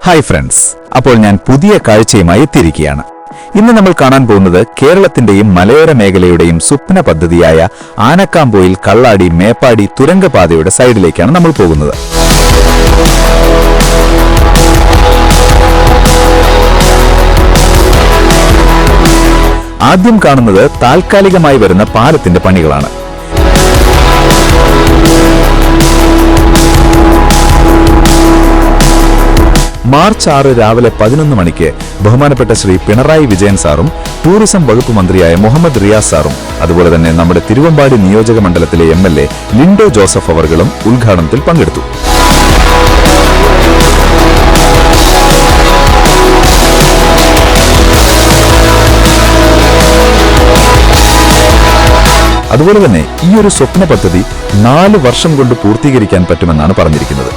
Hi friends, അപ്പോൾ ഞാൻ പുതിയ കാഴ്ചയുമായി എത്തിയിരിക്കുകയാണ്. ഇന്ന് നമ്മൾ കാണാൻ പോകുന്നത് കേരളത്തിന്റെയും മലയോര മേഖലയുടെയും സ്വപ്ന പദ്ധതിയായ ആനക്കാംപൊയിൽ കള്ളാടി മേപ്പാടി തുരങ്കപാതയുടെ സൈഡിലേക്കാണ് നമ്മൾ പോകുന്നത്. ആദ്യം കാണുന്നത് താൽക്കാലികമായി വരുന്ന പാലത്തിന്റെ പണികളാണ്. മാർച്ച് 6 രാവിലെ 11 മണിക്ക് ബഹുമാനപ്പെട്ട ശ്രീ പിണറായി വിജയൻ സാറും ടൂറിസം വകുപ്പ് മന്ത്രിയായ മുഹമ്മദ് റിയാസ് സാറും അതുപോലെ തന്നെ നമ്മുടെ തിരുവമ്പാടി നിയോജക മണ്ഡലത്തിലെ MLA ലിൻഡോ ജോസഫ് അവർകളും ഉദ്ഘാടനത്തിൽ പങ്കെടുത്തു. അതുപോലെ തന്നെ ഈ ഒരു സ്വപ്ന പദ്ധതി 4 വർഷം കൊണ്ട് പൂർത്തീകരിക്കാൻ പറ്റുമെന്നാണ് പറഞ്ഞിരിക്കുന്നത്.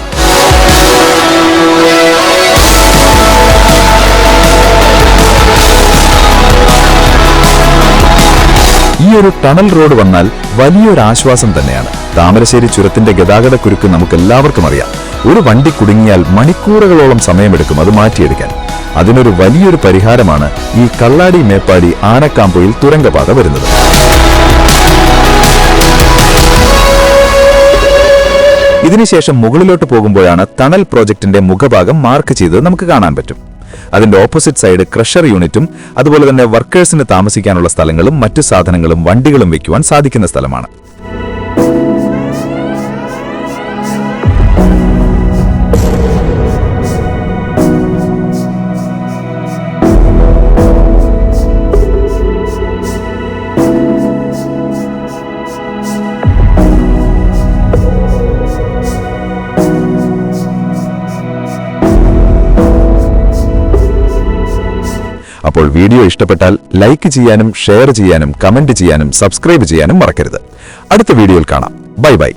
ഈ ഒരു ടണൽ റോഡ് വന്നാൽ വലിയൊരു ആശ്വാസം തന്നെയാണ്. താമരശ്ശേരി ചുരത്തിന്റെ ഗതാഗതക്കുരുക്ക് നമുക്കെല്ലാവർക്കും അറിയാം. ഒരു വണ്ടി കുടുങ്ങിയാൽ മണിക്കൂറുകളോളം സമയമെടുക്കും അത് മാറ്റിയെടുക്കാൻ. അതിനൊരു വലിയൊരു പരിഹാരമാണ് ഈ കള്ളാടി മേപ്പാടി ആനക്കാംപൊയിൽ തുരങ്കപാത വരുന്നത്. ഇതിനുശേഷം മുകളിലോട്ട് പോകുമ്പോഴാണ് ടണൽ പ്രോജക്ടിന്റെ മുഖഭാഗം മാർക്ക് ചെയ്തത് നമുക്ക് കാണാൻ പറ്റും. അതിന്റെ ഓപ്പോസിറ്റ് സൈഡ് ക്രഷർ യൂണിറ്റും അതുപോലെ തന്നെ വർക്കേഴ്സിന് താമസിക്കാനുള്ള സ്ഥലങ്ങളും മറ്റു സാധനങ്ങളും വണ്ടികളും വെക്കുവാൻ സാധിക്കുന്ന സ്ഥലമാണ്. അപ്പോൾ വീഡിയോ ഇഷ്ടപ്പെട്ടാൽ ലൈക്ക് ചെയ്യാനും ഷെയർ ചെയ്യാനും കമന്റ് ചെയ്യാനും സബ്സ്ക്രൈബ് ചെയ്യാനും മറക്കരുത്. അടുത്ത വീഡിയോയിൽ കാണാം. Bye bye.